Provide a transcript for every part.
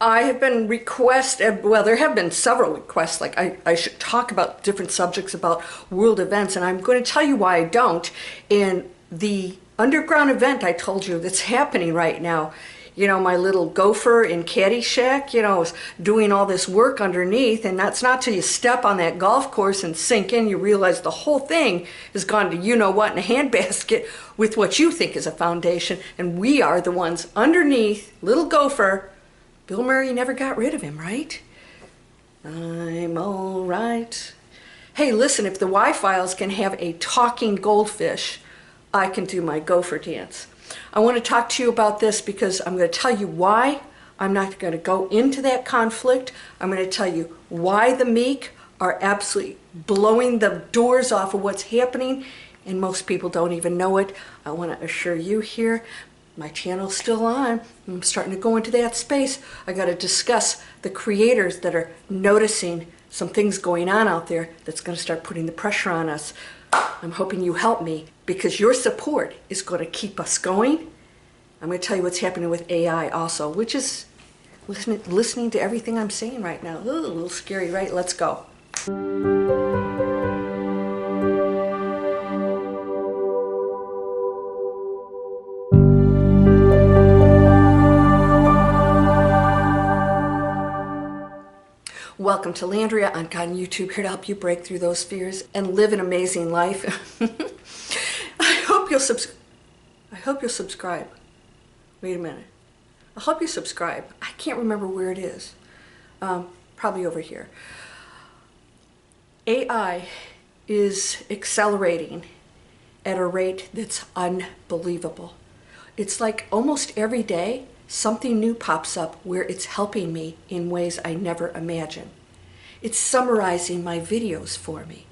I have been requested, well, there have been several requests, like I should talk about different subjects about world events, and I'm going to tell you why I don't. And the underground event I told you that's happening right now, you know, my little gopher in Caddyshack, you know, is doing all this work underneath, and that's not till you step on that golf course and sink in, you realize the whole thing has gone to you-know-what in a handbasket with what you think is a foundation, and we are the ones underneath, little gopher. Bill Murray never got rid of him, right? I'm all right. Hey, listen, if the Y-Files can have a talking goldfish, I can do my gopher dance. I want to talk to you about this because I'm going to tell you why. I'm not going to go into that conflict. I'm going to tell you why the meek are absolutely blowing the doors off of what's happening, and most people don't even know it. I want to assure you here, my channel's still on. I'm starting to go into that space. I got to discuss the creators that are noticing some things going on out there that's going to start putting the pressure on us. I'm hoping you help me because your support is going to keep us going. I'm going to tell you what's happening with AI also, which is listening to everything I'm saying right now. Ooh, a little scary, right? Let's go. Welcome to Landria. I'm on YouTube, here to help you break through those fears and live an amazing life. I hope you'll subscribe. Wait a minute. I hope you subscribe. I can't remember where it is. Probably over here. AI is accelerating at a rate that's unbelievable. It's like almost every day something new pops up where it's helping me in ways I never imagined. It's summarizing my videos for me.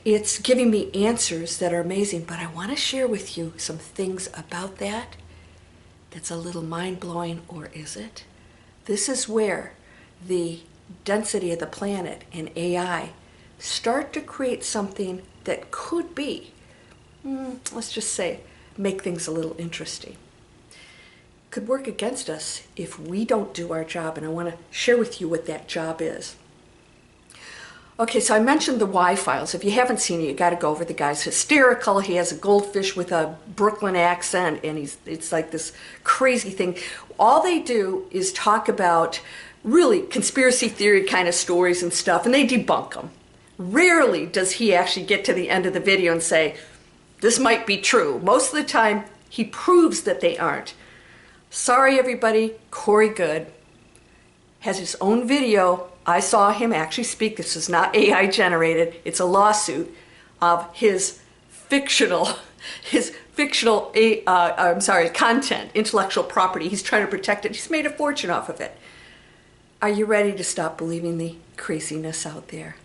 It's giving me answers that are amazing, but I want to share with you some things about that that's a little mind-blowing, or is it? This is where the density of the planet and AI start to create something that could be, let's just say, make things a little interesting. Could work against us if we don't do our job, and I want to share with you what that job is. Okay, so I mentioned the Y-Files. If you haven't seen it, you got to go over. The guy's hysterical. He has a goldfish with a Brooklyn accent, and it's like this crazy thing. All they do is talk about really conspiracy theory kind of stories and stuff, and they debunk them. Rarely does he actually get to the end of the video and say, this might be true. Most of the time, he proves that they aren't. Sorry, everybody, Corey Good has his own video. I saw him actually speak. This is not AI generated. It's a lawsuit of his fictional content, intellectual property. He's trying to protect it. He's made a fortune off of it. Are you ready to stop believing the craziness out there?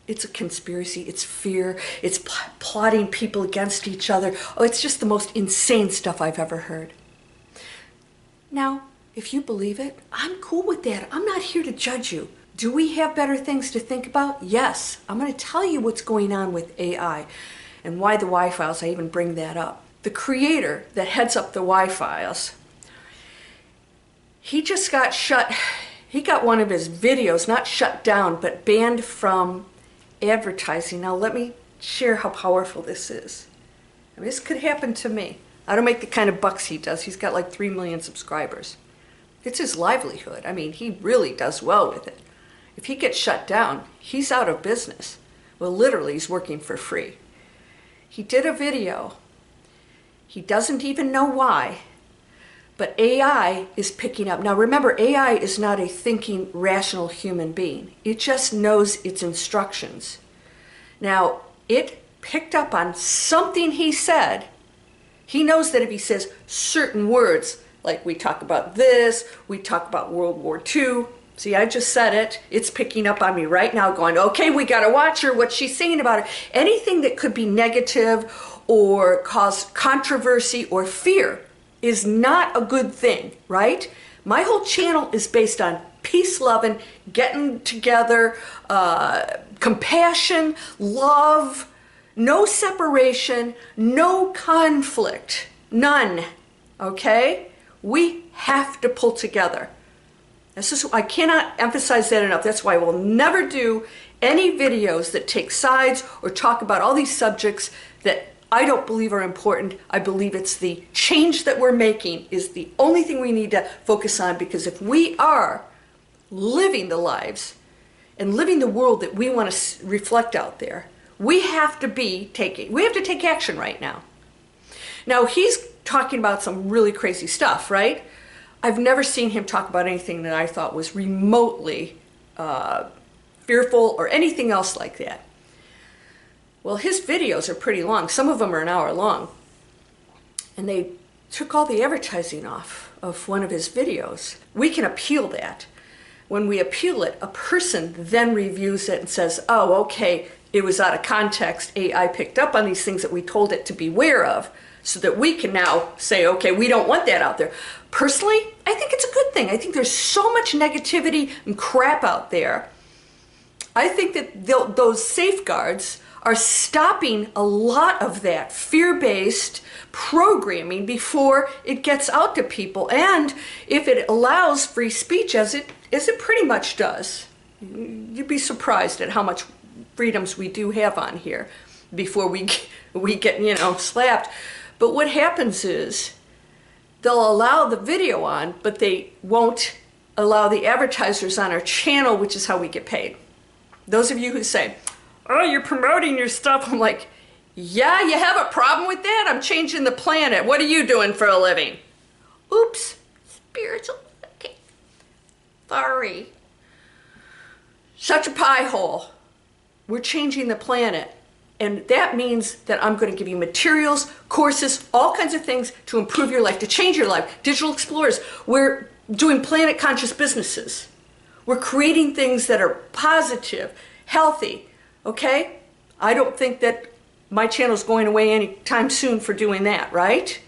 It's a conspiracy, it's fear, it's plotting people against each other. Oh, it's just the most insane stuff I've ever heard. Now, if you believe it, I'm cool with that. I'm not here to judge you. Do we have better things to think about? Yes. I'm going to tell you what's going on with AI and why the Y-Files, I even bring that up. The creator that heads up the Y-Files, he just got he got one of his videos, not shut down, but banned from advertising. Now let me share how powerful this is. I mean, this could happen to me. I don't make the kind of bucks he does. He's got like 3 million subscribers. It's his livelihood. I mean, he really does well with it. If he gets shut down, he's out of business. Well, literally, he's working for free. He did a video. He doesn't even know why, but AI is picking up. Now, remember, AI is not a thinking, rational human being. It just knows its instructions. Now, it picked up on something he said. He knows that if he says certain words, like we talk about this, we talk about World War II. See, I just said it. It's picking up on me right now going, okay, we got to watch her, what she's saying about it. Anything that could be negative or cause controversy or fear is not a good thing, right? My whole channel is based on peace loving, getting together, compassion, love, no separation, no conflict, none, okay? We have to pull together. I cannot emphasize that enough. That's why I will never do any videos that take sides or talk about all these subjects that I don't believe are important. I believe it's the change that we're making is the only thing we need to focus on, because if we are living the lives and living the world that we want to reflect out there, we have to take action right now. Now, he's talking about some really crazy stuff, right? I've never seen him talk about anything that I thought was remotely fearful or anything else like that. Well, his videos are pretty long. Some of them are an hour long. And they took all the advertising off of one of his videos. We can appeal that. When we appeal it, a person then reviews it and says, oh, okay, it was out of context. AI picked up on these things that we told it to beware of, so that we can now say, okay, we don't want that out there. Personally, I think it's a good thing. I think there's so much negativity and crap out there. I think that those safeguards are stopping a lot of that fear-based programming before it gets out to people. And if it allows free speech, as it pretty much does, you'd be surprised at how much freedoms we do have on here before we get slapped. But what happens is they'll allow the video on, but they won't allow the advertisers on our channel, which is how we get paid. Those of you who say, oh, you're promoting your stuff, I'm like, yeah, you have a problem with that? I'm changing the planet. What are you doing for a living? Oops, spiritual. Okay. Sorry. Such a pie hole. We're changing the planet. And that means that I'm going to give you materials, courses, all kinds of things to improve your life, to change your life. Digital explorers. We're doing planet conscious businesses. We're creating things that are positive, healthy, okay? I don't think that my channel is going away anytime soon for doing that, right?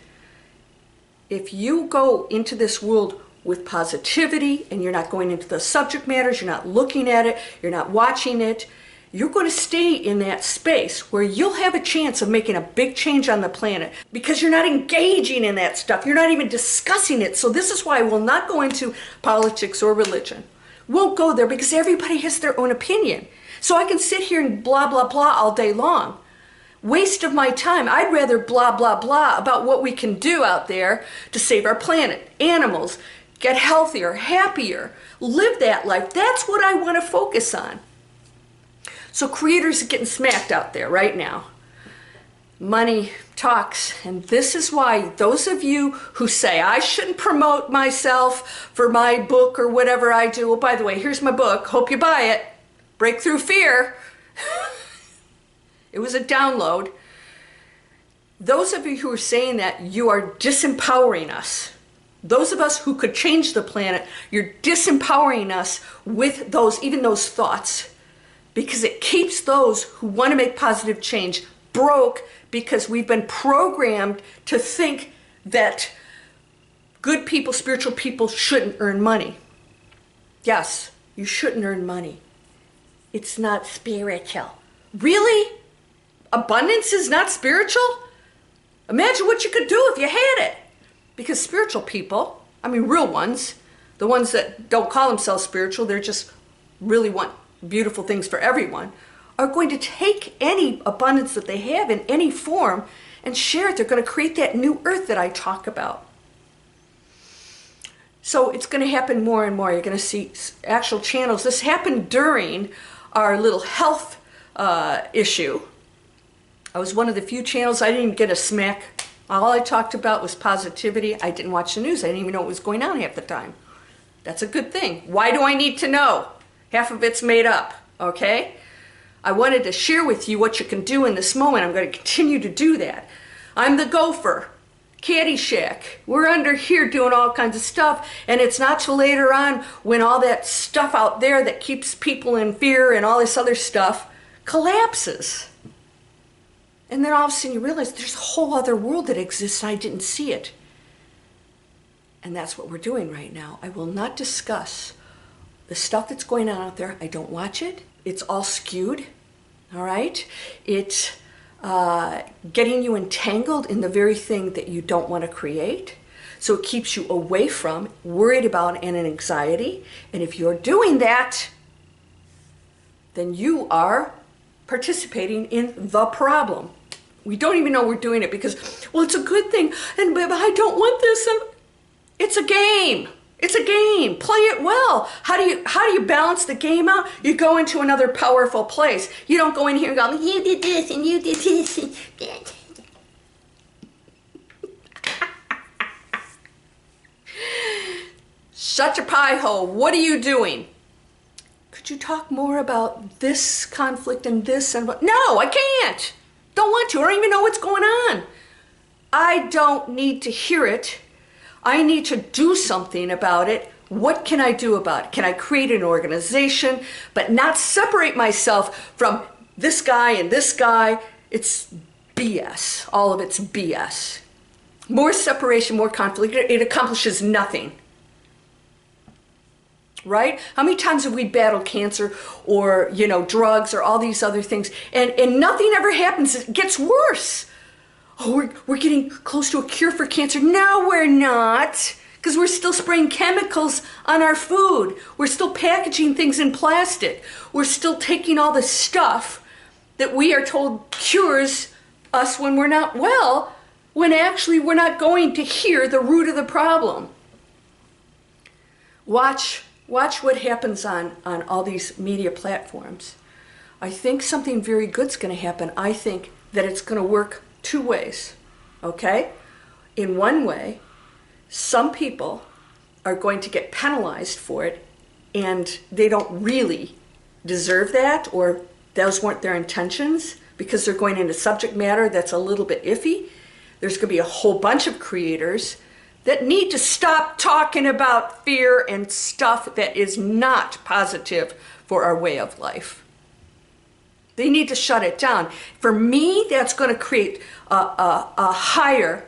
If you go into this world with positivity and you're not going into the subject matters, you're not looking at it, you're not watching it, you're going to stay in that space where you'll have a chance of making a big change on the planet, because you're not engaging in that stuff. You're not even discussing it. So this is why I will not go into politics or religion. Won't go there, because everybody has their own opinion. So I can sit here and blah, blah, blah all day long. Waste of my time. I'd rather blah, blah, blah about what we can do out there to save our planet, animals, get healthier, happier, live that life. That's what I want to focus on. So creators are getting smacked out there right now. Money talks, and this is why those of you who say, I shouldn't promote myself for my book or whatever I do. Oh, by the way, here's my book. Hope you buy it. Breakthrough Fear. It was a download. Those of you who are saying that, you are disempowering us. Those of us who could change the planet, you're disempowering us with even those thoughts. Because it keeps those who want to make positive change broke, because we've been programmed to think that good people, spiritual people shouldn't earn money. Yes, you shouldn't earn money. It's not spiritual. Really? Abundance is not spiritual? Imagine what you could do if you had it. Because spiritual people, I mean real ones, the ones that don't call themselves spiritual, they're just really want beautiful things for everyone, are going to take any abundance that they have in any form and share it. They're going to create that new earth that I talk about. So it's going to happen more and more. You're going to see actual channels. This happened during our little health issue. I was one of the few channels, I didn't even get a smack. All I talked about was positivity. I didn't watch the news. I didn't even know what was going on half the time. That's a good thing. Why do I need to know? Half of it's made up, okay? I wanted to share with you what you can do in this moment. I'm going to continue to do that. I'm the gopher, Caddyshack. We're under here doing all kinds of stuff, and it's not till later on when all that stuff out there that keeps people in fear and all this other stuff collapses. And then all of a sudden you realize there's a whole other world that exists and I didn't see it. And that's what we're doing right now. I will not discuss the stuff that's going on out there. I don't watch it. It's all skewed, all right? It's getting you entangled in the very thing that you don't want to create. So it keeps you away from, worried about, and in anxiety. And if you're doing that, then you are participating in the problem. We don't even know we're doing it because, well, it's a good thing, and but I don't want this. And it's a game. It's a game. Play it well. How do you balance the game out? You go into another powerful place. You don't go in here and go, you did this and you did this and that. Shut your pie hole. What are you doing? Could you talk more about this conflict and this and what? No, I can't. Don't want to. I don't even know what's going on. I don't need to hear it. I need to do something about it. What can I do about it? Can I create an organization, but not separate myself from this guy and this guy? It's BS. All of it's BS. More separation, more conflict. It accomplishes nothing. Right? How many times have we battled cancer or, drugs or all these other things and nothing ever happens? It gets worse. Oh, we're getting close to a cure for cancer. No, we're not, because we're still spraying chemicals on our food. We're still packaging things in plastic. We're still taking all the stuff that we are told cures us when we're not well, when actually we're not going to hear the root of the problem. Watch what happens on all these media platforms. I think something very good's going to happen. I think that it's going to work two ways, okay? In one way, some people are going to get penalized for it, and they don't really deserve that, or those weren't their intentions, because they're going into subject matter that's a little bit iffy. There's going to be a whole bunch of creators that need to stop talking about fear and stuff that is not positive for our way of life. They need to shut it down. For me, that's going to create a higher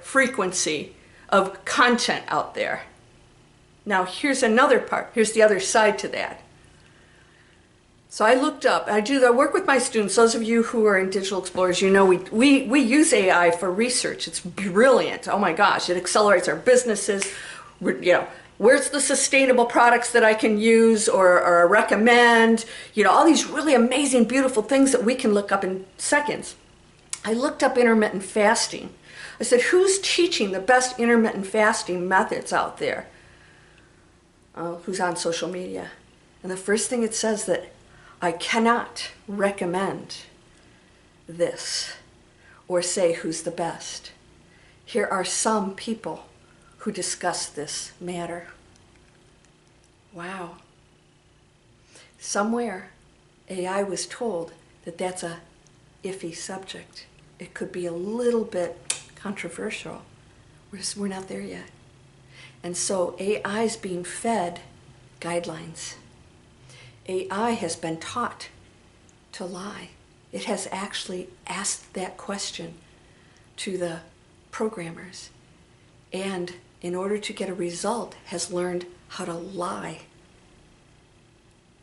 frequency of content out there. Now, here's another part. Here's the other side to that. So I looked up. I work with my students. Those of you who are in Digital Explorers, we use AI for research. It's brilliant. Oh my gosh, it accelerates our businesses. Where's the sustainable products that I can use or recommend? All these really amazing, beautiful things that we can look up in seconds. I looked up intermittent fasting. I said, who's teaching the best intermittent fasting methods out there? Who's on social media? And the first thing it says that I cannot recommend this or say who's the best. Here are some people who discuss this matter. Wow. Somewhere AI was told that that's a iffy subject. It could be a little bit controversial. We're not there yet. And so AI is being fed guidelines. AI has been taught to lie. It has actually asked that question to the programmers, and in order to get a result has learned how to lie.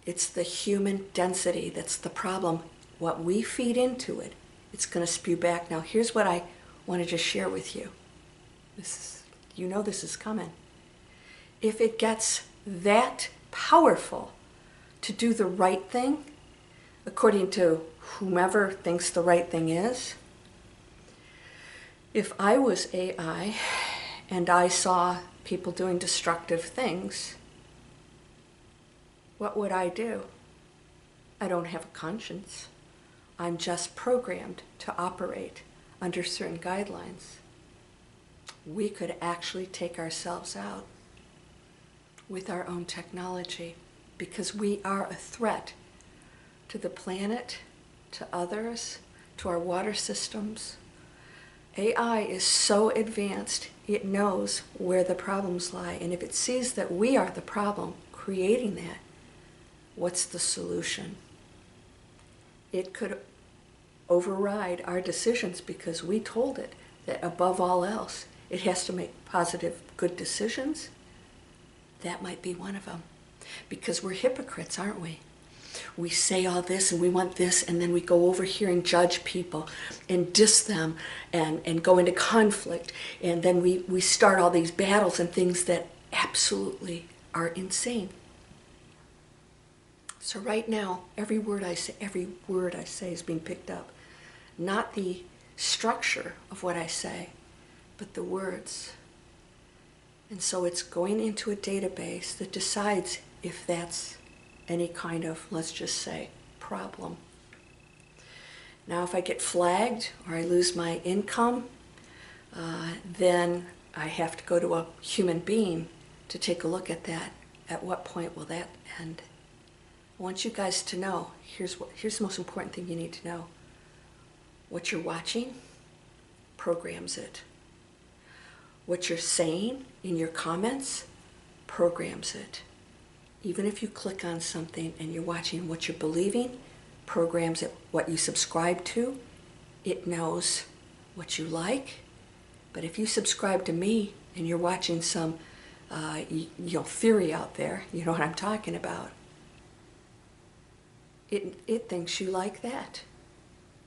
It's the human density that's the problem. What we feed into it, it's going to spew back. Now here's what I want to just share with you. This is coming. If it gets that powerful to do the right thing, according to whomever thinks the right thing is, if I was AI and I saw people doing destructive things, what would I do? I don't have a conscience. I'm just programmed to operate under certain guidelines. We could actually take ourselves out with our own technology, because we are a threat to the planet, to others, to our water systems. AI is so advanced, it knows where the problems lie. And if it sees that we are the problem creating that, what's the solution? It could override our decisions because we told it that above all else, it has to make positive, good decisions. That might be one of them. Because we're hypocrites, aren't we? we say all this and we want this, and then we go over here and judge people and diss them and go into conflict. And then we start all these battles and things that absolutely are insane. So right now, every word I say is being picked up. Not the structure of what I say, but the words. And so it's going into a database that decides if that's any kind of, let's just say, problem. Now if I get flagged or I lose my income, then I have to go to a human being to take a look at that. At what point will that end? I want you guys to know, here's the most important thing you need to know. What you're watching programs it. What you're saying in your comments programs it. Even if you click on something and you're watching what you're believing, programs it. What you subscribe to, it knows what you like. But if you subscribe to me and you're watching some theory out there, you know what I'm talking about, it thinks you like that.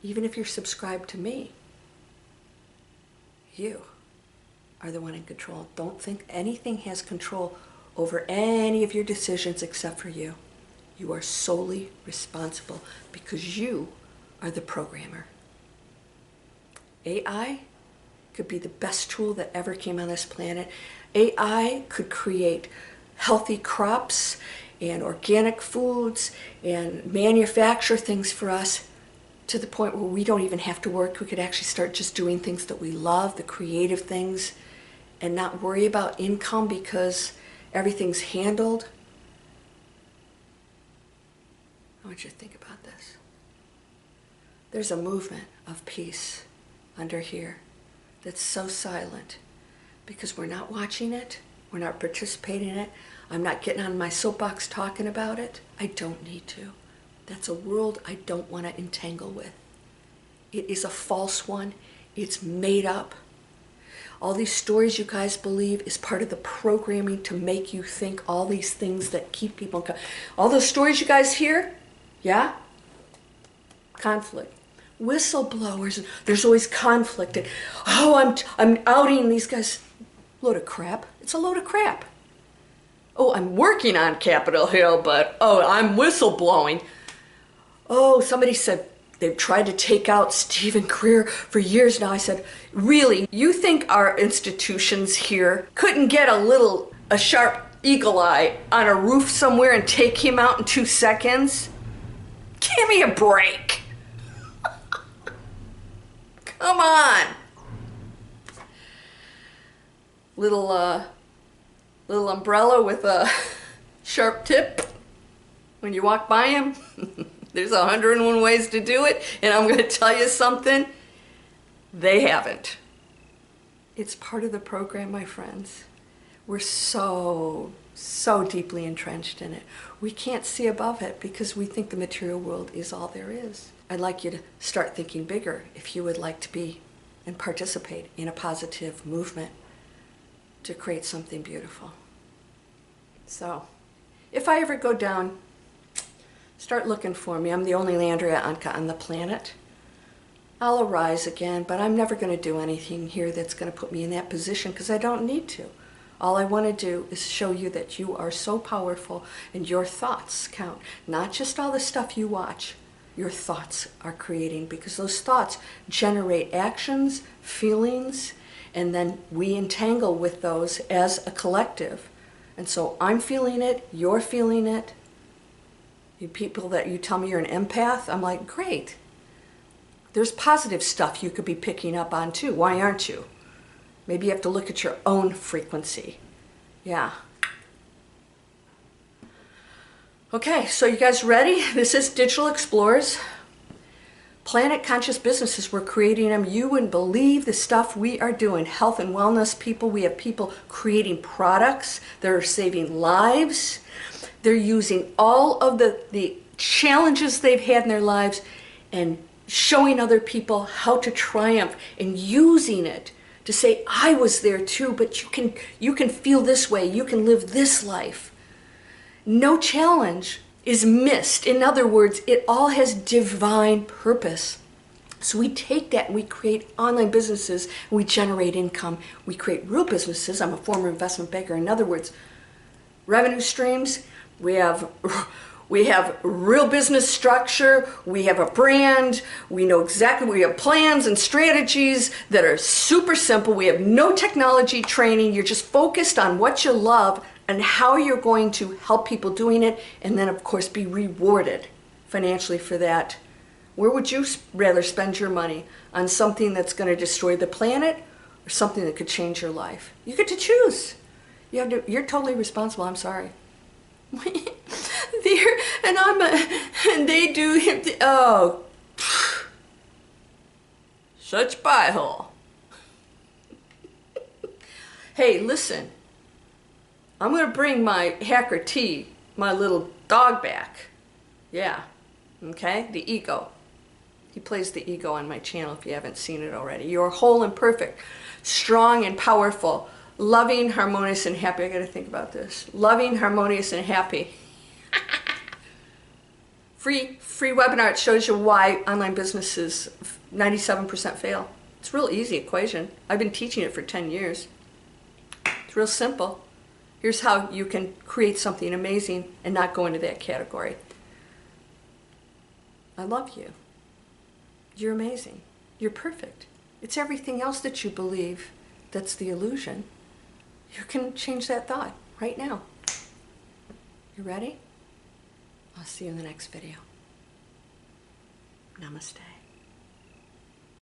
Even if you're subscribed to me, you are the one in control. Don't think anything has control over any of your decisions except for you. You are solely responsible because you are the programmer. AI could be the best tool that ever came on this planet. AI could create healthy crops and organic foods and manufacture things for us to the point where we don't even have to work. We could actually start just doing things that we love, the creative things, and not worry about income because everything's handled. I want you to think about this. There's a movement of peace under here that's so silent because we're not watching it, we're not participating in it. I'm not getting on my soapbox talking about it. I don't need to. That's a world I don't want to entangle with. It is a false one. It's made up. All these stories you guys believe is part of the programming to make you think all these things that keep people... All those stories you guys hear, yeah? Conflict. Whistleblowers, there's always conflict. And, I'm outing these guys. Load of crap. It's a load of crap. Oh, I'm working on Capitol Hill, but, I'm whistleblowing. Oh, somebody said they've tried to take out Stephen Greer for years now. I said, really? You think our institutions here couldn't get a sharp eagle eye on a roof somewhere and take him out in 2 seconds? Give me a break. Come on. Little umbrella with a sharp tip when you walk by him. There's 101 ways to do it, and I'm going to tell you something, they haven't. It's part of the program, my friends. We're so deeply entrenched in it. We can't see above it because we think the material world is all there is. I'd like you to start thinking bigger if you would like to be and participate in a positive movement to create something beautiful. So, if I ever go down, start looking for me. I'm the only Landria Onkka on the planet. I'll arise again, but I'm never going to do anything here that's going to put me in that position because I don't need to. All I want to do is show you that you are so powerful and your thoughts count. Not just all the stuff you watch. Your thoughts are creating because those thoughts generate actions, feelings, and then we entangle with those as a collective. And so I'm feeling it, you're feeling it. You people that you tell me you're an empath, I'm like, great. There's positive stuff you could be picking up on too. Why aren't you? Maybe you have to look at your own frequency. Yeah. Okay, so you guys ready? This is Digital Explorers. Planet Conscious Businesses, we're creating them. You wouldn't believe the stuff we are doing. Health and wellness people. We have people creating products that are saving lives. They're using all of the challenges they've had in their lives and showing other people how to triumph and using it to say, I was there too, but you can feel this way. You can live this life. No challenge is missed. In other words, it all has divine purpose. So we take that and we create online businesses, we generate income, we create real businesses. I'm a former investment banker. In other words, revenue streams, we have real business structure, we have a brand, we know exactly, we have plans and strategies that are super simple. We have no technology training. You're just focused on what you love and how you're going to help people doing it, and then of course be rewarded financially for that. Where would you rather spend your money? On something that's going to destroy the planet or something that could change your life? You get to choose. You're totally responsible. I'm sorry. And they do, oh, such butthole. Hey, listen, I'm going to bring my Hacker T, my little dog, back. Yeah, okay, the ego. He plays the ego on my channel if you haven't seen it already. You're whole and perfect, strong and powerful, loving, harmonious, and happy. I got to think about this. Loving, harmonious, and happy. Free webinar. It shows you why online businesses 97% fail. It's a real easy equation. I've been teaching it for 10 years. It's real simple. Here's how you can create something amazing and not go into that category. I love you. You're amazing. You're perfect. It's everything else that you believe that's the illusion. You can change that thought right now. You ready? I'll see you in the next video. Namaste.